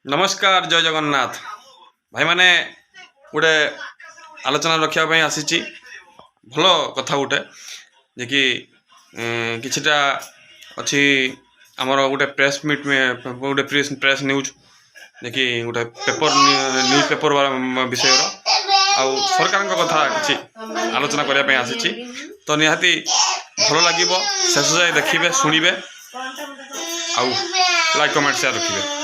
नमस्कार जय जगन्नाथ भाई माने गोटे आलोचना रखा आसी भल कथा गोटे जे कि किछिटा अच्छी आमर गोटे प्रेस मीट गोटे प्रेस न्यूज जे कि गोटे पेपर न्यूज पेपर विषय आउ सरकार कथा किसी आलोचना करने आसी तो निहाती भल लगे शेष जाए देखिए शुणे आउ लाइक कमेंट शेयर रखिए।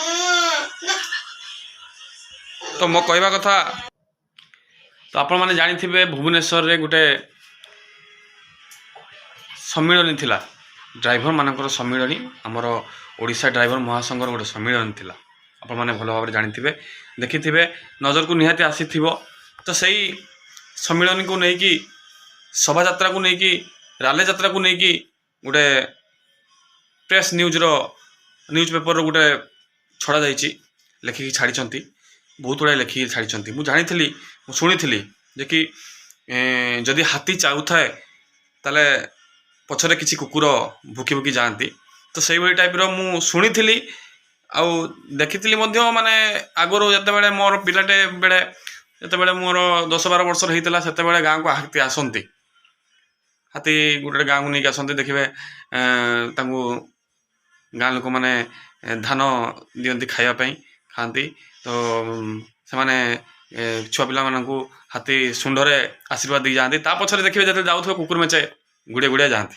तो मो कहवा कथा तो आपण मैंने जानी थे भुवनेश्वर रे गोटे सम्मिलनी थिला ड्राइवर मानकर सम्मिलनी आमर ओडिशा ड्राइवर महासंघर गोटे सम्मिलनी थिला आपण मैंने भल भाव जानी थे देखि थे नजर को निहाती आसी तो सही सम्मिलनी को लेकिन शोभा यात्रा को लेकिन राले यात्रा को लेकिन गोटे प्रेस न्यूज पेपर गोटे छड़ा जाइए लेखिकी छाड़ी बहुत गुड़ा लेखिकी छाड़ी मुझे जानी शुणी जे कि जदि हाथी चाहूए ताले पछरे किसी कुकुर भुकी भुकी जाती तो से भाई टाइप मु शुणी आउ देखी माने आगुरी जिते मोर पिलाटे बेले जिते मोर 10-12 वर्षर होता से गाँव को हाथी आसती हाथी गोटे गाँव को लेकिन आसती देखिए गाँ लोक मैंने धान दियंती खायापाई खाती तो से माने छुआ पिला मानू हाथी शुंडरे आशीर्वाद दी जाती पछरे देखिए जो जाऊ कुकुर मेचे गुड़िया गुड़िया जाती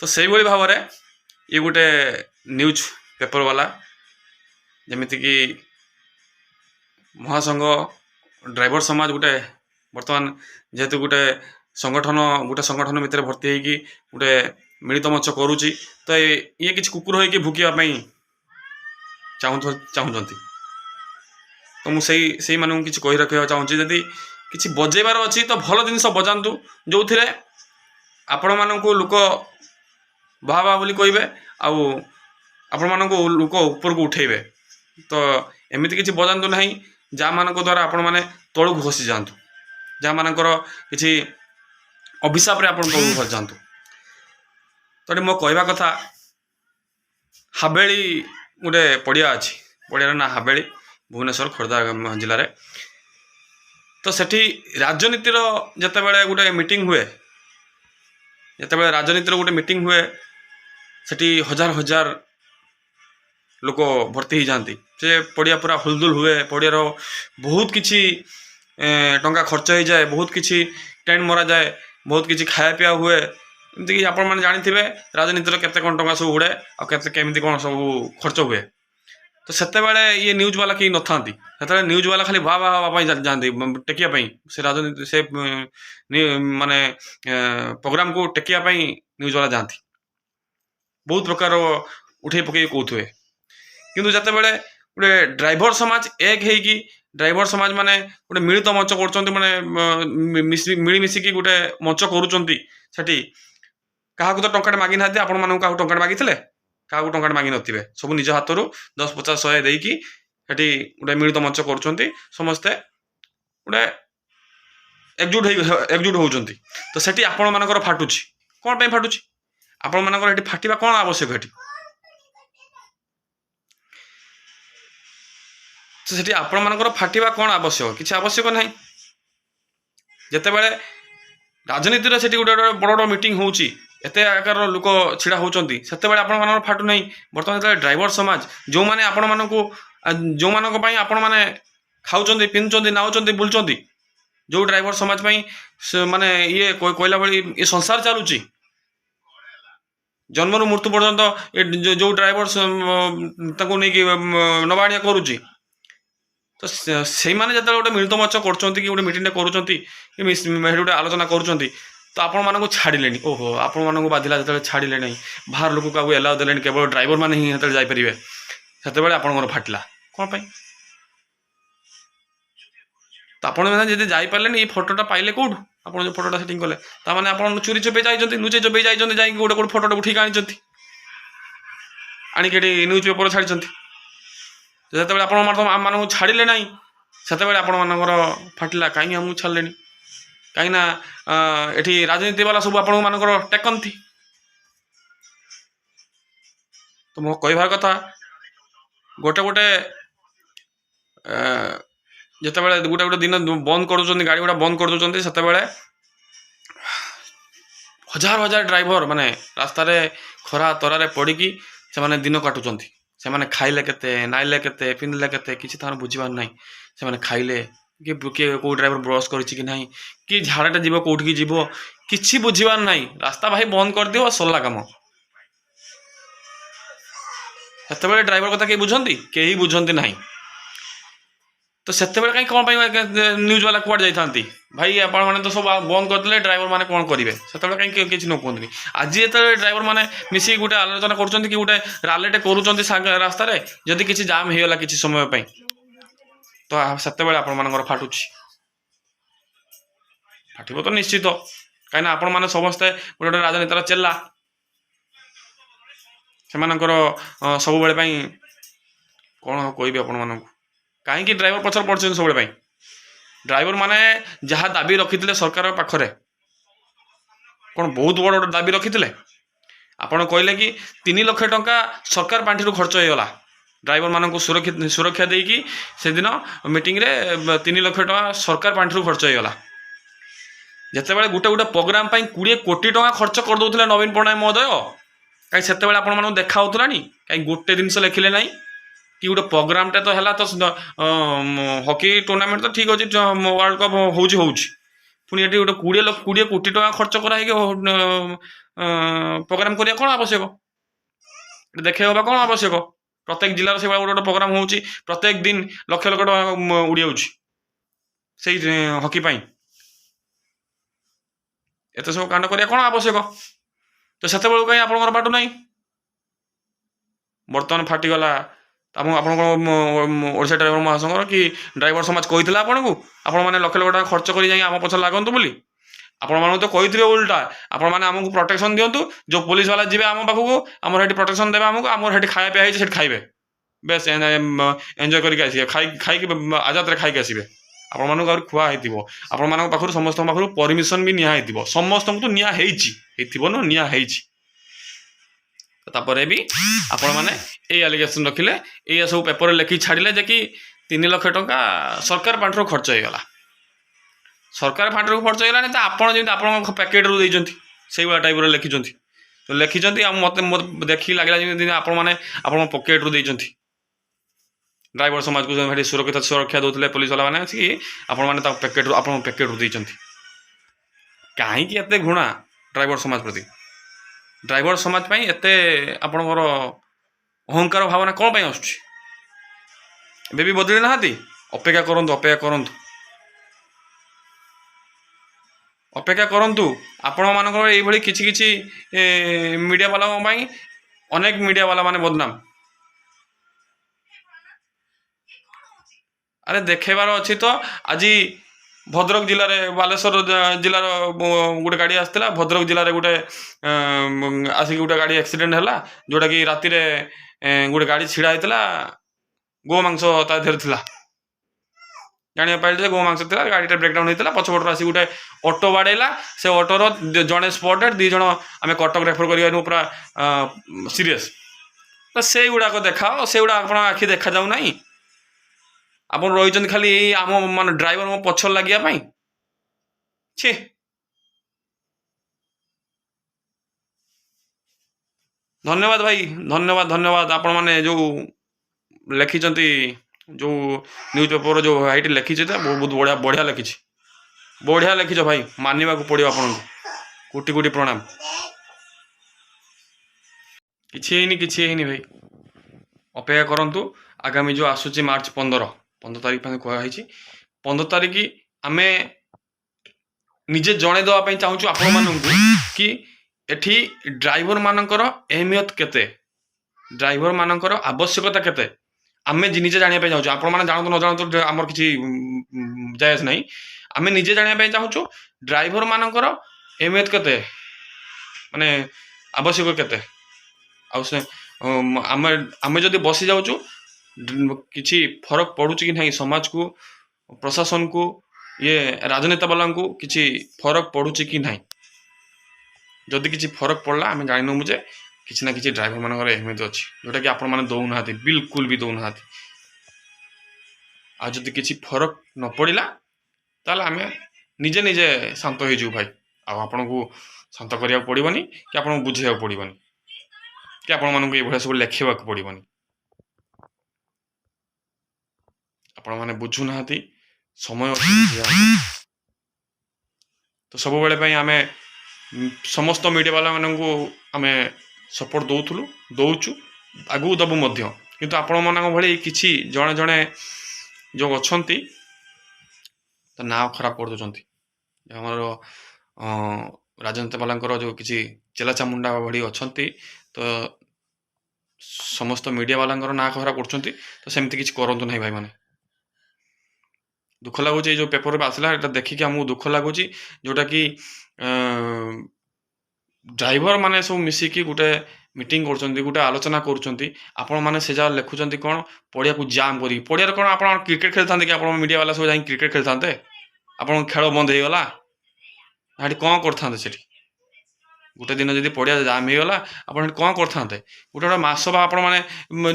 तो से भाव में ये गोटे न्यूज पेपर वाला जमीती कि महासंघ ड्राइवर समाज गोटे बर्तमान जेहेतु गोटे संगठन भितर भर्ती होगी गोटे मिलित मंच करुच्ची तो ये किसी कुकुर होगी भुकवाई चाहूँगी तो मुझे मानू कि कही रखा चाहूँगी जदि किसी बजेबार अच्छी तो भल जिन बजातु जो थे आपण मानक लोक बाहा बाहा बोली कहे आपण मानक लोक ऊपर को उठेबे तो एमती किसी बजातु ना जहाँ मान द्वारा आपण मैंने तलू खसी जातु जहाँ मानकर किसी अभिशाप रे आपण तलू खसी जातु तो मो कहवा कथा हाबेली गोटे पड़िया अच्छी पड़ियार ना हाबेली भुवनेश्वर खोर्धा जिले में तो सेठी राजनीतिर जितेबाला गोटे मीटिंग हुए जितेबाला राजनीतिर गोटे मीटिंग हुए सेठी हजार हजार लोक भर्ती हो जाती से पड़िया पूरा हुलदुल हुए पड़ियार बहुत किसी टंका खर्च हो जाए बहुत किसी टेंट मरा जाए बहुत किसी खाया पिया हुए एमती कि आपण मैंने जानी थे राजनीतिर केते कौन टंका सब उड़े आमती कौन सब खर्च हुए तो सेतेबेले ये न्यूज वाला कहीं नथा से न्यूज वाला खाली वाह वाह वाह जाती टेकियापाई से राजनीति से माने प्रोग्राम को टेकियापाई न्यूज वाला जाती बहुत प्रकार उठे पकई कौथे किंतु जिते बड़े गोटे ड्राइवर समाज एक है ड्राइवर समाज माने गोटे मिलित मंच कर मिलमिशिकी गोटे मंच करुँच क्या तो टंका मागी ना आपण मानू क्या टंका मागी क्या टंका मागी नथिबे सब निज हाथ 10-50-100 देकी गोटे मिलित मंच कर समस्ते गोटे एकजुट होती तो सेठी आपण मानकर फाटुची कौन पे फाटुची आपण मानकर फाटिबा कौन आवश्यक हेठी तो सेठी आपण मानकर फाटिबा कौन आवश्यक किसी आवश्यक नहीं जितेबाला राजनीतिर से गोटे बड़ बड़ मीटिंग होची एते आकार लोक छिड़ा होचंती सेतेबाला आपण मानकर फाटु नहीं बर्तमान जो ड्राइवर समाज जो माने आपण मानकु जो मानक पई आपण माने खाउचंती पिंचंती नाउचंती बुलचंती जो ड्राइवर समाज पई माने ये कोइला बळी ये संसार चालुची जन्म मृत्यु पर्यंत जो ड्राइवर ताको नहीं कि नबाणिया करुची तो से माने जब गोटे मिलित मंच कर गोटे मीटिंग कर गोटे आलोचना कर तो आपण मानक छाड़े ओहो आपण मानक बाधिला जो छाड़े नहीं बाहर लोक क्या एलाउ दे केवल ड्राइवर मैंने ही जापरेंगे से आपण फाटिला कौन पाई तो आपण मैंने जापारे ये फोटोटा पाइले कौटू आप जो फोटोटा सेटिंग कले ताने आप चोरी चोपे जाइए लुचे चोपे जाइए गोटे गोटे फोटोटा उठिक आणिक न्यूज पेपर छाड़ी जो आप छाड़े ना से आपण मानकर फाटिला कहीं आमको छाड़े कहीं ये राजनीति वाला सब आपण मानकर टेकती तो मो कहबार कथा गोटे गोटे ଯେତେବେଳେ ଗୋଟେ ଗୋଟେ ଦିନ ବନ୍ଦ କରିଦେଉଛନ୍ତି, ଗାଡ଼ି ଗୁଡ଼ା ବନ୍ଦ କରିଦେଉଛନ୍ତି, ସେତେବେଳେ ହଜାର ହଜାର ଡ୍ରାଇଭର ମାନେ ରାସ୍ତାରେ ଖରା ତରାରେ ପଡ଼ିକି ସେମାନେ ଦିନ କାଟୁଛନ୍ତି। ସେମାନେ ଖାଇଲେ କେତେ, ନାଇଲେ କେତେ, ପିନ୍ଧିଲେ କେତେ, କିଛି ତାଙ୍କର ବୁଝିବାର ନାହିଁ। ସେମାନେ ଖାଇଲେ କିଏ କେଉଁ ଡ୍ରାଇଭର ବ୍ରସ୍ କରିଛି କି ନାହିଁ, କି ଝାଡ଼ାଟା ଯିବ କେଉଁଠିକି ଯିବ, କିଛି ବୁଝିବାର ନାହିଁ। ରାସ୍ତା ଭାଇ ବନ୍ଦ କରିଦିଅ, ସରିଲା କାମ। ସେତେବେଳେ ଡ୍ରାଇଭର କଥା କେହି ବୁଝନ୍ତି? କେହି ବୁଝନ୍ତି ନାହିଁ। ତ ସେତେବେଳେ କାହିଁ କ'ଣ ପାଇଁ ନ୍ୟୁଜ୍ ବାଲା କୁଆଡ଼େ ଯାଇଥାନ୍ତି? ଭାଇ ଆପଣମାନେ ତ ସବୁ ବନ୍ଦ କରିଦେଲେ, ଡ୍ରାଇଭର ମାନେ କ'ଣ କରିବେ? ସେତେବେଳେ କାହିଁ କିଛି ନ କୁହନ୍ତିନି। ଆଜି ଯେତେବେଳେ ଡ୍ରାଇଭର ମାନେ ମିଶିକି ଗୋଟେ ଆଲୋଚନା କରୁଛନ୍ତି କି ଗୋଟେ ରାଲିଟେ କରୁଛନ୍ତି ରାସ୍ତାରେ, ଯଦି କିଛି ଜାମ୍ ହେଇଗଲା କିଛି ସମୟ ପାଇଁ, ତ ସେତେବେଳେ ଆପଣମାନଙ୍କର ଫାଟୁଛି। ଫାଟିବ ତ ନିଶ୍ଚିତ, କାହିଁକିନା ଆପଣମାନେ ସମସ୍ତେ ଗୋଟେ ଗୋଟେ ରାଜନୀତିର ଚେଲା। ସେମାନଙ୍କର ସବୁବେଳେ ପାଇଁ କ'ଣ କହିବି ଆପଣମାନଙ୍କୁ, କାହିଁକି ଡ୍ରାଇଭର ପଛରେ ପଡ଼ିଛନ୍ତି ସବୁବେଳେ ପାଇଁ? ଡ୍ରାଇଭର ମାନେ ଯାହା ଦାବି ରଖିଥିଲେ ସରକାର ପାଖରେ, କ'ଣ ବହୁତ ବଡ଼ ଗୋଟେ ଦାବି ରଖିଥିଲେ? ଆପଣ କହିଲେ କି 3 ଲକ୍ଷ ଟଙ୍କା ସରକାର ପାଣ୍ଠିରୁ ଖର୍ଚ୍ଚ ହେଇଗଲା ଡ୍ରାଇଭର ମାନଙ୍କୁ ସୁରକ୍ଷା ଦେଇକି। ସେଦିନ ମିଟିଂରେ 3 ଲକ୍ଷ ଟଙ୍କା ସରକାର ପାଣ୍ଠିରୁ ଖର୍ଚ୍ଚ ହେଇଗଲା। ଯେତେବେଳେ ଗୋଟେ ଗୋଟେ ପ୍ରୋଗ୍ରାମ ପାଇଁ 20 କୋଟି ଟଙ୍କା ଖର୍ଚ୍ଚ କରିଦେଉଥିଲେ ନବୀନ ପଟ୍ଟନାୟକ ମହୋଦୟ, କାହିଁ ସେତେବେଳେ ଆପଣମାନଙ୍କୁ ଦେଖା ହେଉଥିଲାନି? କାହିଁ ଗୋଟେ ଜିନିଷ ଲେଖିଲେ ନାହିଁ କି ଗୋଟେ ପ୍ରୋଗ୍ରାମଟେ ତ ହେଲା, ତ ହକି ଟୁର୍ଣ୍ଣାମେଣ୍ଟ ତ ଠିକ୍ ଅଛି, ୱାର୍ଲଡ କପ୍ ହେଉଛି, ପୁଣି ଏଠି ଗୋଟେ 20 କୋଟି ଟଙ୍କା ଖର୍ଚ୍ଚ କରାହେଇକି ପ୍ରୋଗ୍ରାମ କରିବା କ'ଣ ଆବଶ୍ୟକ? ଦେଖେଇ ହେବା କ'ଣ ଆବଶ୍ୟକ? ପ୍ରତ୍ୟେକ ଜିଲ୍ଲାର ସେଭଳିଆ ଗୋଟେ ଗୋଟେ ପ୍ରୋଗ୍ରାମ ହେଉଛି, ପ୍ରତ୍ୟେକ ଦିନ ଲକ୍ଷ ଲକ୍ଷ ଟଙ୍କା ଉଡ଼ିଯାଉଛି ସେଇ ହକି ପାଇଁ। ଏତେ ସବୁ କାଣ୍ଡ କରିବା କ'ଣ ଆବଶ୍ୟକ? ତ ସେତେବେଳକୁ କାହିଁ ଆପଣଙ୍କର ବାଟୁ ନାହିଁ? ବର୍ତ୍ତମାନ ଫାଟିଗଲା। ଆପଣଙ୍କ ଓଡ଼ିଶା ଡ୍ରାଇଭର ମହାସଂଘର କି ଡ୍ରାଇଭର ସମାଜ କହିଥିଲା ଆପଣଙ୍କୁ ଆପଣମାନେ ଲକ୍ଷ ଲକ୍ଷ ଟଙ୍କା ଖର୍ଚ୍ଚ କରି ଯାଇ ଆମ ପଛରେ ଲାଗନ୍ତୁ ବୋଲି? ଆପଣମାନଙ୍କୁ ତ କହିଥିବେ ଉଲ୍ଟା, ଆପଣମାନେ ଆମକୁ ପ୍ରୋଟେକ୍ସନ ଦିଅନ୍ତୁ, ଯେଉଁ ପୋଲିସ ବାଲା ଯିବେ ଆମ ପାଖକୁ, ଆମର ସେଠି ପ୍ରୋଟେକ୍ସନ ଦେବେ ଆମକୁ, ଆମର ସେଠି ଖାଇବା ପିଇବା ହେଇଛି, ସେଠି ଖାଇବେ, ବେଶ ଏନ୍ଜୟ କରିକି ଆସିବେ, ଖାଇକି ଆଜାଦରେ ଖାଇକି ଆସିବେ। ଆପଣମାନଙ୍କୁ ଆହୁରି ଖୁଆ ହେଇଥିବ, ଆପଣମାନଙ୍କ ପାଖରୁ ସମସ୍ତଙ୍କ ପାଖରୁ ପରମିସନ ବି ନିଆ ହେଇଥିବ, ସମସ୍ତଙ୍କୁ ତ ନିଆ ହେଇଥିବ ନା, ନିଆ ହେଇଛି। ତାପରେ ବି ଆପଣମାନେ ଏଇ ଆଲିଗେସନ ରଖିଲେ, ଏଇଆ ସବୁ ପେପରରେ ଲେଖି ଛାଡ଼ିଲେ ଯେ କି 3 ଲକ୍ଷ ଟଙ୍କା ସରକାର ପାଣ୍ଠିରୁ ଖର୍ଚ୍ଚ ହେଇଗଲା। ସରକାର ପାଣ୍ଠିରୁ ଖର୍ଚ୍ଚ ହେଇଗଲାନି ତ ଆପଣ ଯେମିତି ଆପଣଙ୍କ ପ୍ୟାକେଟରୁ ଦେଇଛନ୍ତି ସେଇଭଳିଆ ଟାଇପ୍ର ଲେଖିଛନ୍ତି। ଆଉ ମୋତେ ଦେଖିକି ଲାଗିଲା ଯେମିତି ଆପଣମାନେ ଆପଣଙ୍କ ପକେଟରୁ ଦେଇଛନ୍ତି। ଡ୍ରାଇଭର ସମାଜକୁ ସେଠି ସୁରକ୍ଷା ଦେଉଥିଲେ ପୋଲିସ ବାଲାମାନେ ଆସିକି, ଆପଣମାନେ ତାଙ୍କ ଆପଣଙ୍କ ପ୍ୟାକେଟରୁ ଦେଇଛନ୍ତି। କାହିଁକି ଏତେ ଘୃଣା ଡ୍ରାଇଭର ସମାଜ ପ୍ରତି? ଡ୍ରାଇଭର ସମାଜ ପାଇଁ ଏତେ ଆପଣଙ୍କର ଅହଙ୍କାର ଭାବନା କ'ଣ ପାଇଁ ଆସୁଛି? ଏବେ ବି ବଦଳି ନାହାନ୍ତି? ଅପେକ୍ଷା କରନ୍ତୁ। ଆପଣମାନଙ୍କର ଏଇଭଳି କିଛି କିଛି ମିଡ଼ିଆ ବାଲାଙ୍କ ପାଇଁ ଅନେକ ମିଡ଼ିଆ ବାଲା ମାନେ ବଦନାମ। ଆରେ ଦେଖେଇବାର ଅଛି ତ। ଆଜି ଭଦ୍ରକ ଜିଲ୍ଲାରେ, ବାଲେଶ୍ୱର ଜିଲ୍ଲାର ଗୋଟେ ଗାଡ଼ି ଆସିଥିଲା, ଭଦ୍ରକ ଜିଲ୍ଲାରେ ଗୋଟେ ଆସିକି ଗୋଟେ ଗାଡ଼ି ଆକ୍ସିଡେଣ୍ଟ ହେଲା, ଯେଉଁଟାକି ରାତିରେ ଗୋଟେ ଗାଡ଼ି ଛିଡ଼ା ହେଇଥିଲା, ଗୋମାଂସ ତା ଦେହରେ ଥିଲା। ଜାଣିବାକୁ ପାଇଲେ ଯେ ଗୋମାଂସ ଥିଲା, ଗାଡ଼ିଟା ବ୍ରେକ୍ଡାଉନ୍ ହେଇଥିଲା, ପଛପଟରୁ ଆସିକି ଗୋଟେ ଅଟୋ ବାଡ଼େଇଲା। ସେ ଅଟୋର ଜଣେ ସ୍ପଟେଡ୍, 2 ଜଣ ଆମେ କଟକ ରେଫର କରିବା ପୁରା ସିରିୟସ୍। ତ ସେଇଗୁଡ଼ାକ ଦେଖାଅ, ସେଇଗୁଡ଼ା ଆପଣଙ୍କ ଆଖି ଦେଖାଯାଉ ନାହିଁ। ଆପଣ ରହିଛନ୍ତି ଖାଲି ଏଇ ଆମ ମାନେ ଡ୍ରାଇଭର ମୋ ପଛରେ ଲାଗିବା ପାଇଁ। ଛି, ଧନ୍ୟବାଦ ଭାଇ, ଧନ୍ୟବାଦ। ଆପଣମାନେ ଯେଉଁ ଲେଖିଛନ୍ତି, ଯେଉଁ ନ୍ୟୁଜ୍ ପେପର ଯେଉଁ ଭାଇଟି ଲେଖିଛି, ବହୁତ ବଢ଼ିଆ ଲେଖିଛି। ବଢ଼ିଆ ଲେଖିଛ ଭାଇ, ମାନିବାକୁ ପଡ଼ିବ ଆପଣଙ୍କୁ। କୋଟି କୋଟି ପ୍ରଣାମ। କିଛି ହେଇନି ଭାଇ, ଅପେକ୍ଷା କରନ୍ତୁ। ଆଗାମୀ ଯେଉଁ ଆସୁଛି ମାର୍ଚ୍ଚ 15 ତାରିଖ ପାଇଁ କୁହାହେଇଛି, 15 ତାରିଖ ଆମେ ନିଜେ ଜଣେଇ ଦେବା ପାଇଁ ଚାହୁଁଛୁ ଆପଣମାନଙ୍କୁ କି ଏଠି ଡ୍ରାଇଭର ମାନଙ୍କର ଅହମିୟତ କେତେ, ଡ୍ରାଇଭର ମାନଙ୍କର ଆବଶ୍ୟକତା କେତେ, ଆମେ ନିଜେ ଜାଣିବା ପାଇଁ ଚାହୁଁଛୁ। ଆପଣମାନେ ଜାଣନ୍ତୁ ନ ଜାଣନ୍ତୁ ଆମର କିଛି ଜାୟଜ ନାହିଁ। ଆମେ ନିଜେ ଜାଣିବା ପାଇଁ ଚାହୁଁଛୁ ଡ୍ରାଇଭର ମାନଙ୍କର ଅହମିୟତ କେତେ, ମାନେ ଆବଶ୍ୟକ କେତେ। ଆଉ ସେ ଆମେ ଯଦି ବସି ଯାଉଛୁ, କିଛି ଫରକ ପଡ଼ୁଛି କି ନାହିଁ ସମାଜକୁ, ପ୍ରଶାସନକୁ, ରାଜନେତା ବାଲାଙ୍କୁ କିଛି ଫରକ ପଡ଼ୁଛି କି ନାହିଁ? ଯଦି କିଛି ଫରକ ପଡ଼ିଲା ଆମେ ଜାଣିନେବୁ ଯେ किसी ना किसी ड्राइवर मानकर एमती अच्छी जोटा कि आपण मैंने दौना बिल्कुल भी दौना आदि किसी फरक न पड़ा ताल आम निजे निजे शांत हो भाई आपन को शांत करा पड़ोनी कि आपको बुझे पड़ोनी कि आपण मानक ये सब लिखा पड़ोनी आपण मैंने बुझुना समय तो सब बेले आम समस्त मीडिया वाला मानू आम सपोर्ट दौलु दौचु आगू दबु किंतु आपण मान भाई किसी जड़े जड़े जो अच्छा तो ना खराब कर दौरान आमर राजनीति वाला जो किसी चेला चामुंडा भड़ी अच्छा तो समस्त मीडिया वाला ना खराब कर तो सेमती किसी करूँ ना भाई मैंने दुख लगुच जो पेपर में आसला देखिक आमको दुख लगुच जोटा कि ड्राइवर माने सब मिसिकी गोटे मीटिंग कर गोटे आलोचना कर से जगह लिखुं कौन पड़िया को जाम कर पड़िया कौन आप क्रिकेट खेलता कि आप मीडिया वाला सब जा क्रिकेट खेलते आप खेल बंद हो गला ये कौन करते गोटे दिन जब पड़िया जाम हो गला आप कौन करते गोटे गोटे मस आप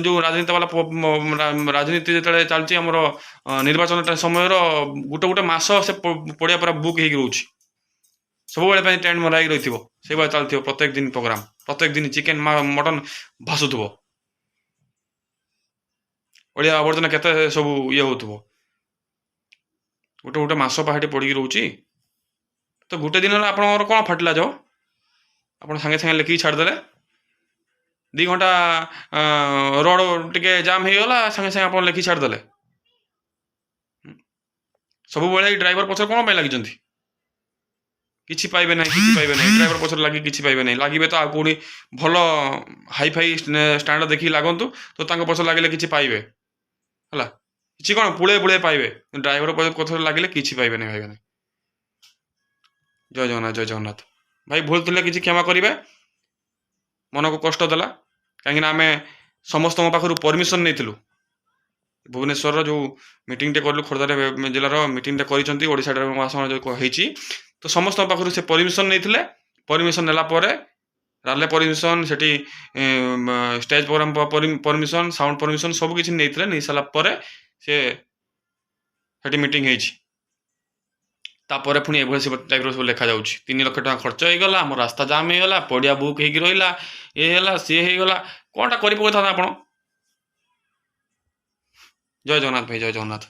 जो राजनीति वाला राजनीति जो चलती आम निर्वाचन समय गोटे गोटे मस से पड़िया पूरा बुक हो रोच सब बेले टेंट मरा रही से भाई चलती प्रत्येक दिन प्रोग्राम प्रत्येक दिन चिकेन मटन भासुव ओडिया आवर्जना केते सब ये हो गोटे गोटे मस पहाड़ी पड़ी रोचे तो गोटे दिन आप कौन फाटिला जाओ आप सागे सागे लिखिकी छाड़दे 2 घंटा रोड टे जाम हो गला सागे सागे आप लिखिकी छाड़दे सब बेले ड्राइवर पछर कौन लगी किसी पाइबे ना किसी पाइबे ना ड्राइवर पछर लगे किसी पाइबे ना लगे तो आउ कौड़ी भल हाई फाई स्टैंडर्ड देखिए लगतु तो पछर लगे किसी पाइबे है कि कौन पुड़े पुड़े पाइबे ड्राइवर पछर लगे किसी पाइबे ना भाई जय जगन्नाथ भाई भूल थे किसी क्षमा करेंगे मन को कष्ट देला कहीं आम समस्त पाखु परमिशन नहीं भुवनेश्वर जो मीटिंग टे कलु खोर्धा जिलार मीटिंग ओडिशा ड्राइवर महासंघ जो होती तो समस्त पाखु से परमिशन नहीं परमिशन नेलापर राले परमिशन से stage programme permission sound permission सब किसी नहीं सारापर से मीटिंग तापर पुणी ये टाइप सब लिखा जा 3 लाख टका खर्च हो गला आम रास्ता जाम हो गला पड़िया बुक हो रहा ये सी होगा कौनटा कर आप जय जगन्नाथ भाई जय जगन्नाथ।